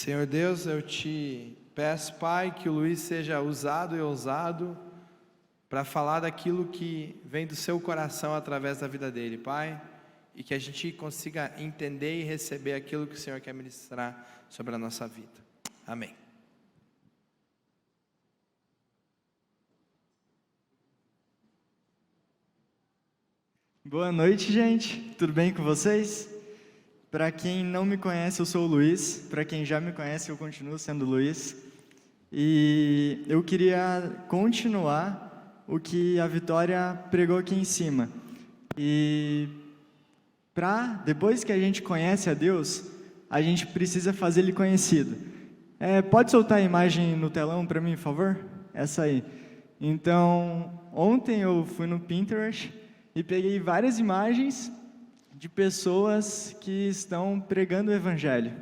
Senhor Deus, eu te peço, Pai, que o Luiz seja usado e ousado para falar daquilo que vem do seu coração através da vida dele, Pai, e que a gente consiga entender e receber aquilo que o Senhor quer ministrar sobre a nossa vida. Amém. Boa noite, gente. Tudo bem com vocês? Para quem não me conhece, eu sou o Luiz. Para quem já me conhece, eu continuo sendo o Luiz. E eu queria continuar o que a Vitória pregou aqui em cima. E depois que a gente conhece a Deus, a gente precisa fazer Ele conhecido. Pode soltar a imagem no telão para mim, por favor? Essa aí. Então, ontem eu fui no Pinterest e peguei várias imagens de pessoas que estão pregando o Evangelho.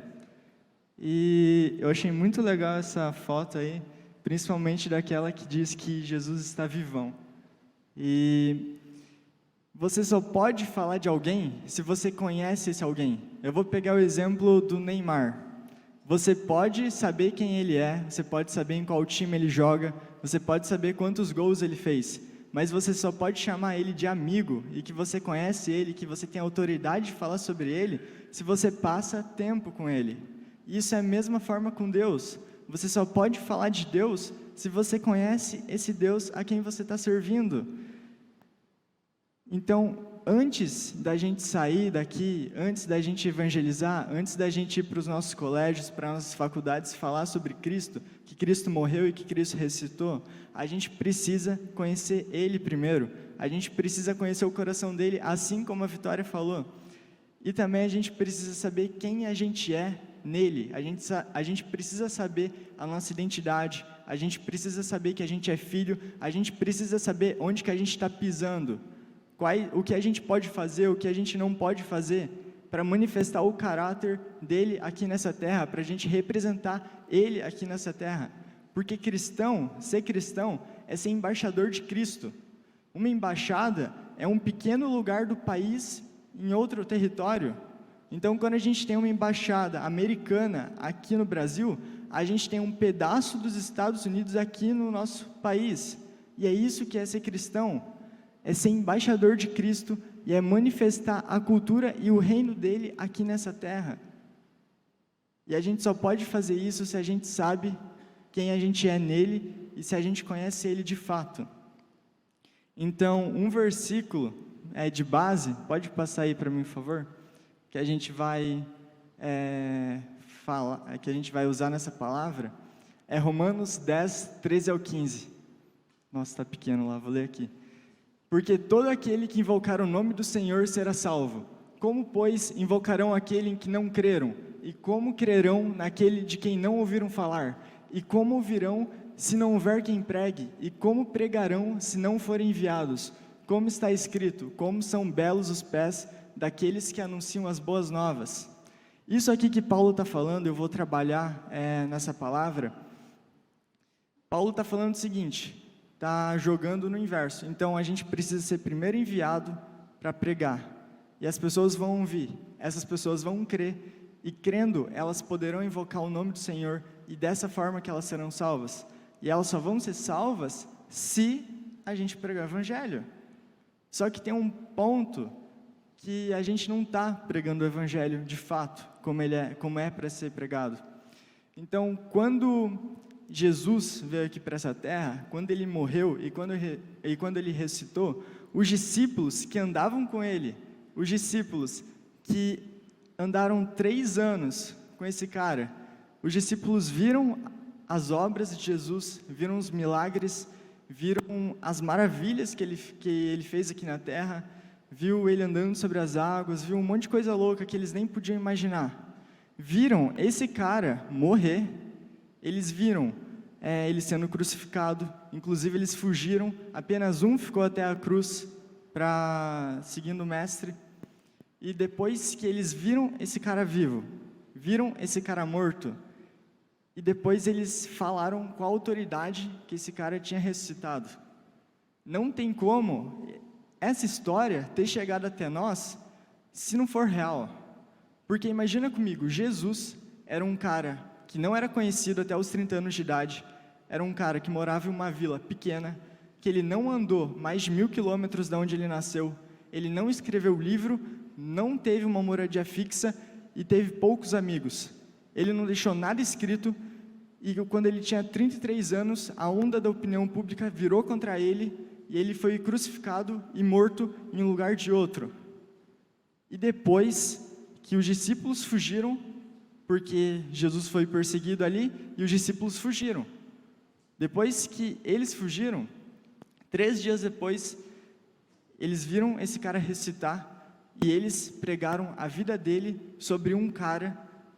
E eu achei muito legal essa foto aí, principalmente daquela que diz que Jesus está vivão. E você só pode falar de alguém se você conhece esse alguém. Eu vou pegar o exemplo do Neymar. Você pode saber quem ele é, você pode saber em qual time ele joga, você pode saber quantos gols ele fez, mas você só pode chamar ele de amigo e que você conhece ele, que você tem autoridade de falar sobre ele, se você passa tempo com ele. Isso é a mesma forma com Deus. Você só pode falar de Deus se você conhece esse Deus a quem você está servindo. Então, antes da gente sair daqui, antes da gente evangelizar, antes da gente ir para os nossos colégios, para as nossas faculdades, falar sobre Cristo, que Cristo morreu e que Cristo ressuscitou, a gente precisa conhecer Ele primeiro. A gente precisa conhecer o coração dele, assim como a Vitória falou. E também a gente precisa saber quem a gente é nele. A gente precisa saber a nossa identidade. A gente precisa saber que a gente é filho. A gente precisa saber onde que a gente está pisando. O que a gente pode fazer, o que a gente não pode fazer, para manifestar o caráter dele aqui nessa terra, para a gente representar ele aqui nessa terra. Porque ser cristão é ser embaixador de Cristo. Uma embaixada é um pequeno lugar do país em outro território. Então, quando a gente tem uma embaixada americana aqui no Brasil, a gente tem um pedaço dos Estados Unidos aqui no nosso país. E é isso que é ser cristão. É ser embaixador de Cristo e é manifestar a cultura e o reino dele aqui nessa terra. E a gente só pode fazer isso se a gente sabe quem a gente é nele e se a gente conhece ele de fato. Então, um versículo de base, pode passar aí para mim, por favor? Que a gente vai que a gente vai usar nessa palavra, é Romanos 10, 13 ao 15. Nossa, está pequeno lá, vou ler aqui. Porque todo aquele que invocar o nome do Senhor será salvo. Como, pois, invocarão aquele em que não creram? E como crerão naquele de quem não ouviram falar? E como ouvirão se não houver quem pregue? E como pregarão se não forem enviados? Como está escrito, como são belos os pés daqueles que anunciam as boas novas. Isso aqui que Paulo está falando, eu vou trabalhar nessa palavra. Paulo está falando o seguinte, está jogando no inverso. Então, a gente precisa ser primeiro enviado para pregar. E as pessoas vão ouvir, essas pessoas vão crer. E crendo, elas poderão invocar o nome do Senhor. E dessa forma que elas serão salvas. E elas só vão ser salvas se a gente pregar o Evangelho. Só que tem um ponto que a gente não está pregando o Evangelho de fato, como é para ser pregado. Então, quando Jesus veio aqui para essa terra, quando ele morreu e quando ele ressuscitou, os discípulos que andavam com ele, os discípulos que andaram 3 anos com esse cara, os discípulos viram as obras de Jesus, viram os milagres, viram as maravilhas que ele fez aqui na terra, viu ele andando sobre as águas, viu um monte de coisa louca que eles nem podiam imaginar. Viram esse cara morrer, eles viram ele sendo crucificado, inclusive eles fugiram, apenas um ficou até a cruz, seguindo o mestre, e depois que eles viram esse cara vivo, viram esse cara morto, e depois eles falaram com a autoridade que esse cara tinha ressuscitado. Não tem como essa história ter chegado até nós se não for real. Porque imagina comigo, Jesus era um cara que não era conhecido até os 30 anos de idade. Era um cara que morava em uma vila pequena, que ele não andou mais de 1000 quilômetros de onde ele nasceu, ele não escreveu livro, não teve uma moradia fixa e teve poucos amigos. Ele não deixou nada escrito e quando ele tinha 33 anos, a onda da opinião pública virou contra ele e ele foi crucificado e morto em um lugar de outro. E depois que os discípulos fugiram, porque Jesus foi perseguido ali e os discípulos fugiram. Depois que eles fugiram, 3 dias depois, eles viram esse cara ressuscitar e eles pregaram a vida dele sobre um cara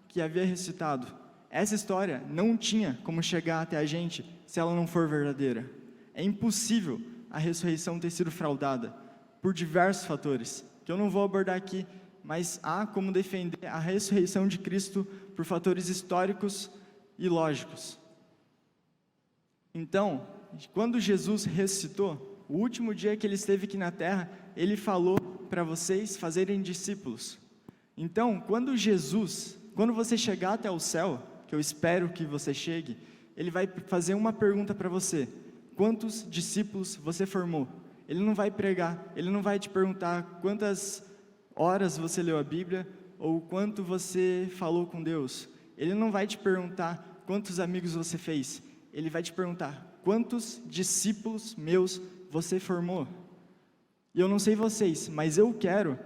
que havia ressuscitado. Essa história não tinha como chegar até a gente se ela não for verdadeira. É impossível a ressurreição ter sido fraudada por diversos fatores, que eu não vou abordar aqui, mas há como defender a ressurreição de Cristo por fatores históricos e lógicos. Então, quando Jesus ressuscitou, o último dia que ele esteve aqui na terra, ele falou para vocês fazerem discípulos. Então, quando você chegar até o céu, que eu espero que você chegue, ele vai fazer uma pergunta para você: quantos discípulos você formou? Ele não vai pregar, ele não vai te perguntar quantas horas você leu a Bíblia ou quanto você falou com Deus. Ele não vai te perguntar quantos amigos você fez. Ele vai te perguntar quantos discípulos meus você formou. E eu não sei vocês, mas eu quero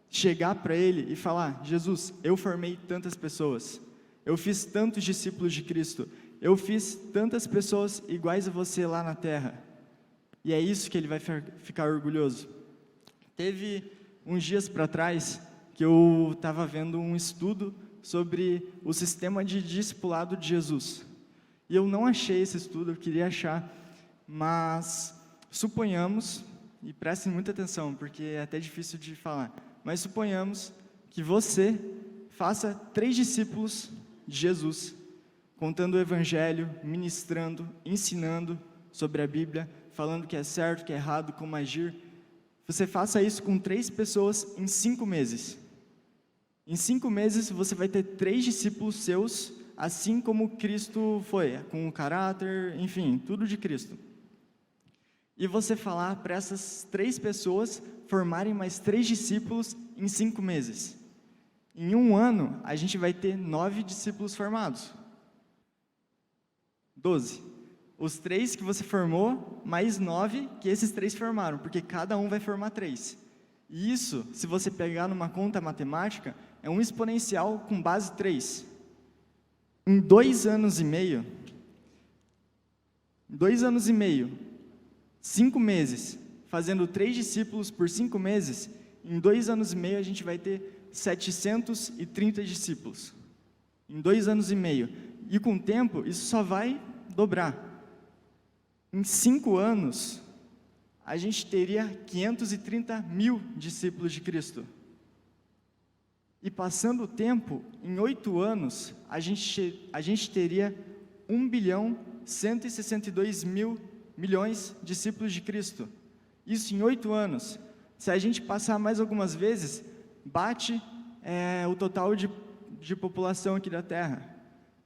chegar para ele e falar: Jesus, eu formei tantas pessoas, eu fiz tantos discípulos de Cristo, eu fiz tantas pessoas iguais a você lá na terra. E é isso que ele vai ficar orgulhoso. Teve uns dias para trás que eu estava vendo um estudo sobre o sistema de discipulado de Jesus. E eu não achei esse estudo, eu queria achar, mas suponhamos, e prestem muita atenção, porque é até difícil de falar, mas suponhamos que você faça 3 discípulos de Jesus, contando o Evangelho, ministrando, ensinando sobre a Bíblia, falando o que é certo, o que é errado, como agir. Você faça isso com 3 pessoas em 5 meses. Em 5 meses você vai ter 3 discípulos seus, assim como Cristo foi, com o caráter, enfim, tudo de Cristo. E você falar para essas 3 pessoas formarem mais 3 discípulos em 5 meses. Em 1 ano, a gente vai ter 9 discípulos formados. 12. Os 3 que você formou, mais 9 que esses 3 formaram, porque cada um vai formar 3. E isso, se você pegar numa conta matemática, é um exponencial com base 3. Em 2 anos e meio, 5 meses, fazendo 3 discípulos por 5 meses, em 2 anos e meio a gente vai ter 730 discípulos. Em 2 anos e meio. E com o tempo, isso só vai dobrar. Em 5 anos, a gente teria 530 mil discípulos de Cristo. E passando o tempo, em 8 anos, a gente teria 1.162.000 milhões de discípulos de Cristo. Isso em 8 anos. Se a gente passar mais algumas vezes, bate o total de população aqui da Terra.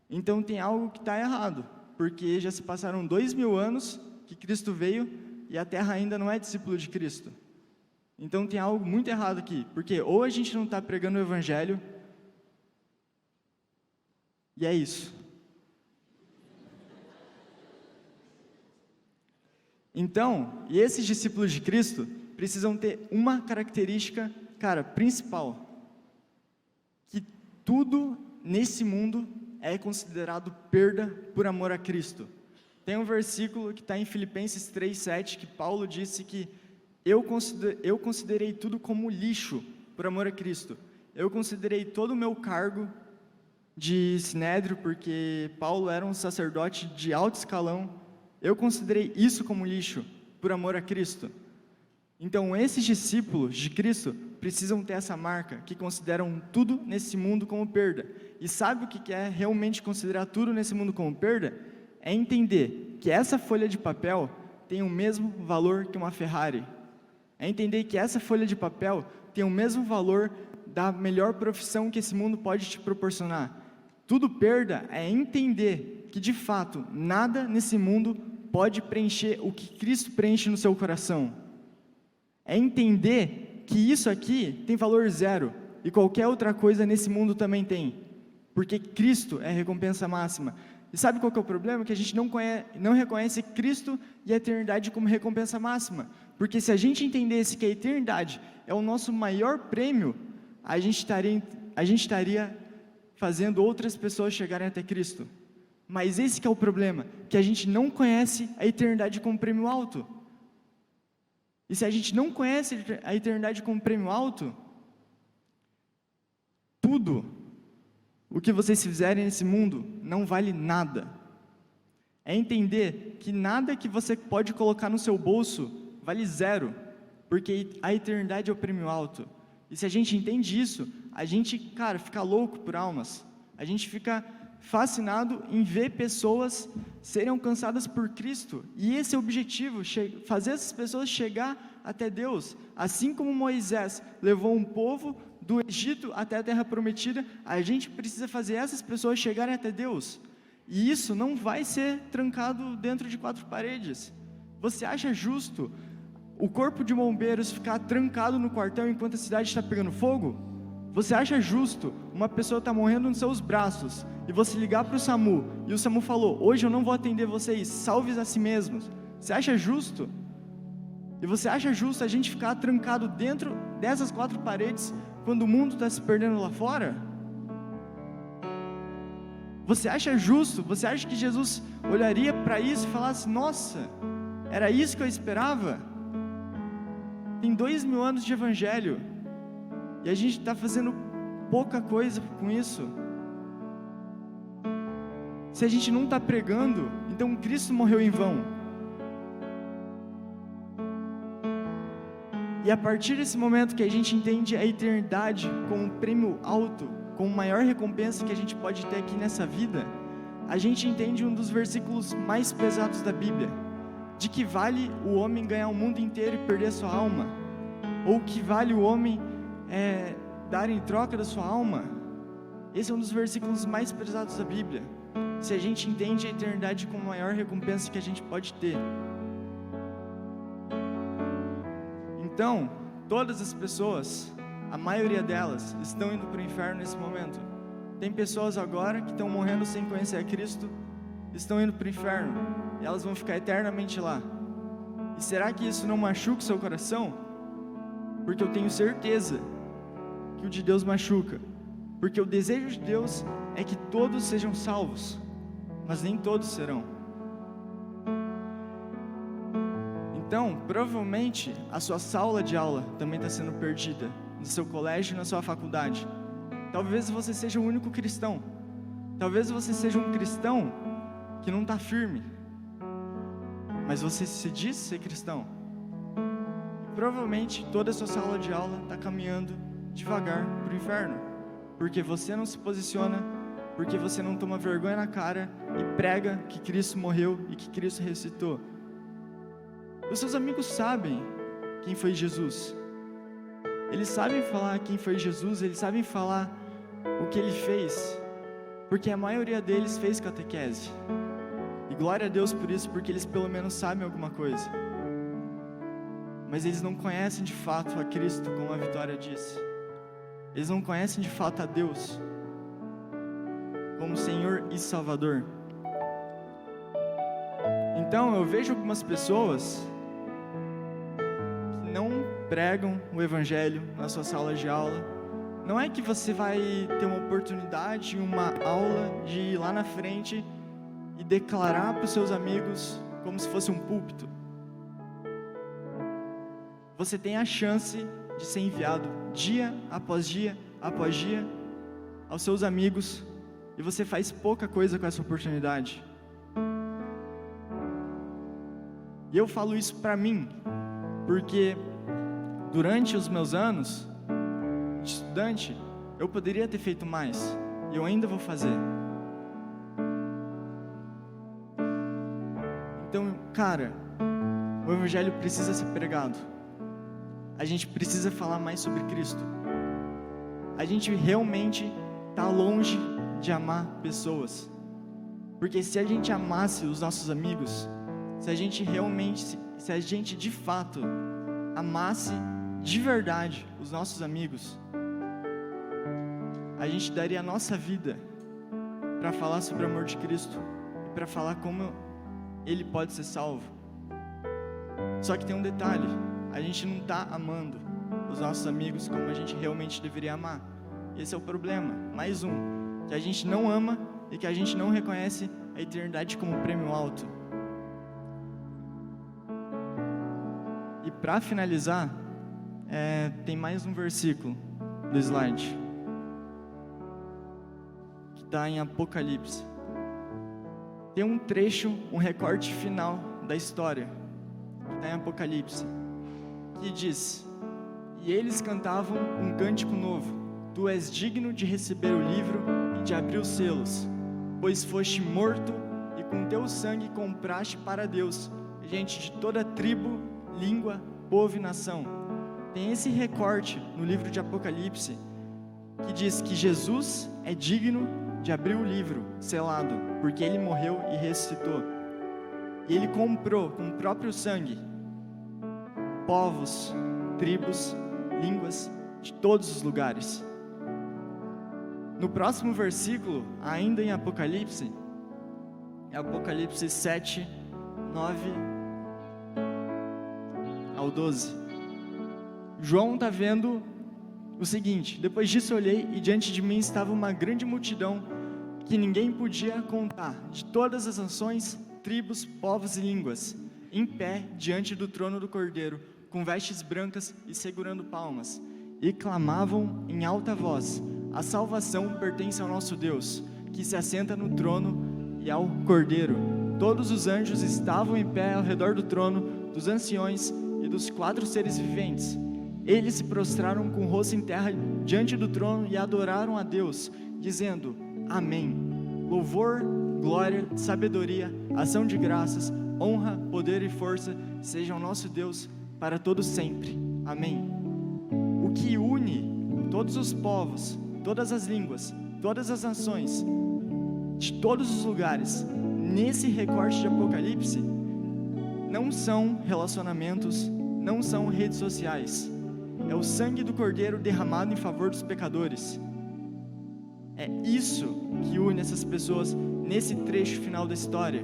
Então tem algo que está errado, porque já se passaram 2000 anos que Cristo veio e a Terra ainda não é discípulo de Cristo. Então tem algo muito errado aqui, porque ou a gente não está pregando o Evangelho, e é isso. Então, e esses discípulos de Cristo precisam ter uma característica, principal, que tudo nesse mundo é considerado perda por amor a Cristo. Tem um versículo que está em Filipenses 3,7, que Paulo disse que eu considerei tudo como lixo por amor a Cristo. Eu considerei todo o meu cargo de sinédrio, porque Paulo era um sacerdote de alto escalão. Eu considerei isso como lixo por amor a Cristo. Então, esses discípulos de Cristo precisam ter essa marca, que consideram tudo nesse mundo como perda. E sabe o que é realmente considerar tudo nesse mundo como perda? É entender que essa folha de papel tem o mesmo valor que uma Ferrari. É entender que essa folha de papel tem o mesmo valor da melhor profissão que esse mundo pode te proporcionar. tudo perda é entender que, de fato, nada nesse mundo pode preencher o que Cristo preenche no seu coração. É entender que isso aqui tem valor zero e qualquer outra coisa nesse mundo também tem, porque Cristo é a recompensa máxima. E sabe qual que é o problema? Que a gente não reconhece Cristo e a eternidade como recompensa máxima, porque se a gente entendesse que a eternidade é o nosso maior prêmio, a gente estaria fazendo outras pessoas chegarem até Cristo. Mas esse que é o problema, que a gente não conhece a eternidade como prêmio alto. E se a gente não conhece a eternidade como prêmio alto, tudo o que vocês fizerem nesse mundo não vale nada. É entender que nada que você pode colocar no seu bolso vale zero, porque a eternidade é o prêmio alto. E se a gente entende isso, a gente, cara, fica louco por almas. A gente fica fascinado em ver pessoas serem alcançadas por Cristo. E esse é o objetivo, fazer essas pessoas chegar até Deus. Assim como Moisés levou um povo do Egito até a terra prometida, a gente precisa fazer essas pessoas chegarem até Deus. E isso não vai ser trancado dentro de 4 paredes. Você acha justo o corpo de bombeiros ficar trancado no quartel enquanto a cidade está pegando fogo? Você acha justo uma pessoa estar morrendo nos seus braços e você ligar para o SAMU e o SAMU falou: hoje eu não vou atender vocês, salve a si mesmos? Você acha justo? E você acha justo a gente ficar trancado dentro dessas 4 paredes quando o mundo está se perdendo lá fora? Você acha justo? Você acha que Jesus olharia para isso e falasse: nossa, era isso que eu esperava? Tem 2000 anos de evangelho e a gente está fazendo pouca coisa com isso. Se a gente não está pregando, então Cristo morreu em vão. E a partir desse momento que a gente entende a eternidade como um prêmio alto, como a maior recompensa que a gente pode ter aqui nessa vida, a gente entende um dos versículos mais pesados da Bíblia: de que vale o homem ganhar o mundo inteiro e perder a sua alma, ou que vale o homem dar em troca da sua alma. Esse é um dos versículos mais pesados da Bíblia, se a gente entende a eternidade como a maior recompensa que a gente pode ter. Então, todas as pessoas, a maioria delas, estão indo para o inferno nesse momento. Tem pessoas agora que estão morrendo sem conhecer a Cristo, estão indo para o inferno, e elas vão ficar eternamente lá. E será que isso não machuca o seu coração? Porque eu tenho certeza que o de Deus machuca, porque o desejo de Deus é que todos sejam salvos, mas nem todos serão. Então, provavelmente, a sua sala de aula também está sendo perdida, no seu colégio e na sua faculdade. Talvez você seja o único cristão, talvez você seja um cristão que não está firme, mas você se diz ser cristão. E provavelmente toda a sua sala de aula está caminhando devagar para o inferno, porque você não se posiciona, porque você não toma vergonha na cara e prega que Cristo morreu e que Cristo ressuscitou. Os seus amigos sabem quem foi Jesus, eles sabem falar quem foi Jesus, eles sabem falar o que Ele fez, porque a maioria deles fez catequese, e glória a Deus por isso, porque eles pelo menos sabem alguma coisa, mas eles não conhecem de fato a Cristo, como a Vitória disse. Eles não conhecem de fato a Deus como Senhor e Salvador. Então eu vejo algumas pessoas que não pregam o Evangelho na sua sala de aula. Não é que você vai ter uma oportunidade, uma aula de ir lá na frente e declarar para os seus amigos como se fosse um púlpito. Você tem a chance de ser enviado dia após dia aos seus amigos, e você faz pouca coisa com essa oportunidade. E eu falo isso para mim, porque durante os meus anos de estudante, eu poderia ter feito mais, e eu ainda vou fazer. Então, cara, o Evangelho precisa ser pregado. A gente precisa falar mais sobre Cristo. A gente realmente está longe de amar pessoas. Porque se a gente amasse os nossos amigos, se a gente de fato amasse de verdade os nossos amigos, a gente daria a nossa vida para falar sobre o amor de Cristo e para falar como ele pode ser salvo. Só que tem um detalhe: a gente não está amando os nossos amigos como a gente realmente deveria amar. Esse é o problema, mais um, que a gente não ama e que a gente não reconhece a eternidade como prêmio alto. E para finalizar, tem mais um versículo do slide, que está em Apocalipse. Tem um trecho, um recorte final da história, que está em Apocalipse, que diz: e eles cantavam um cântico novo: tu és digno de receber o livro e de abrir os selos, pois foste morto e com teu sangue compraste para Deus gente de toda tribo, língua, povo e nação. Tem esse recorte no livro de Apocalipse que diz que Jesus é digno de abrir o livro selado, porque ele morreu e ressuscitou. E ele comprou com o próprio sangue povos, tribos, línguas de todos os lugares. No próximo versículo, ainda em Apocalipse, é Apocalipse 7, 9 ao 12. João está vendo o seguinte: depois disso olhei e diante de mim estava uma grande multidão que ninguém podia contar, de todas as nações, tribos, povos e línguas, em pé diante do trono do Cordeiro, com vestes brancas e segurando palmas, e clamavam em alta voz: a salvação pertence ao nosso Deus, que se assenta no trono, e ao Cordeiro. Todos os anjos estavam em pé ao redor do trono, dos anciões e dos 4 seres viventes. Eles se prostraram com o rosto em terra diante do trono e adoraram a Deus, dizendo: Amém. Louvor, glória, sabedoria, ação de graças, honra, poder e força sejam ao nosso Deus para todo sempre. Amém. O que une todos os povos, todas as línguas, todas as nações, de todos os lugares, nesse recorte de Apocalipse, não são relacionamentos, não são redes sociais. É o sangue do Cordeiro derramado em favor dos pecadores. É isso que une essas pessoas nesse trecho final da história.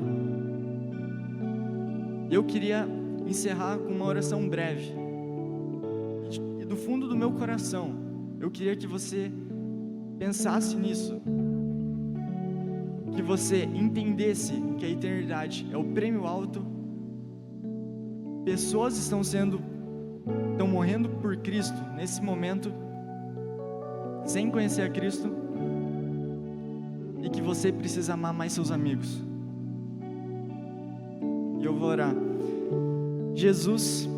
Eu queria encerrar com uma oração breve. E do fundo do meu coração, eu queria que você pensasse nisso. Que você entendesse que a eternidade é o prêmio alto. Pessoas estão morrendo por Cristo nesse momento, sem conhecer a Cristo, e que você precisa amar mais seus amigos. E eu vou orar. Jesus,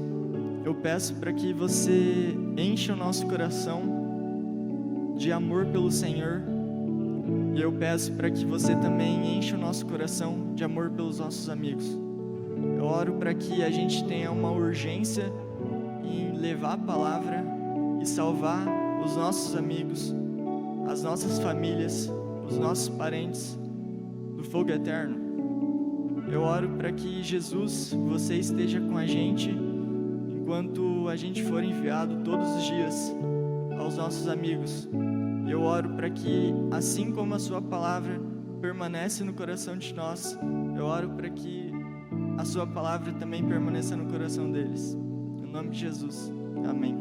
eu peço para que você encha o nosso coração de amor pelo Senhor, e eu peço para que você também encha o nosso coração de amor pelos nossos amigos. Eu oro para que a gente tenha uma urgência em levar a palavra e salvar os nossos amigos, as nossas famílias, os nossos parentes do fogo eterno. Eu oro para que, Jesus, você esteja com a gente enquanto a gente for enviado todos os dias aos nossos amigos. Eu oro para que, assim como a sua palavra permanece no coração de nós, eu oro para que a sua palavra também permaneça no coração deles. Em nome de Jesus. Amém.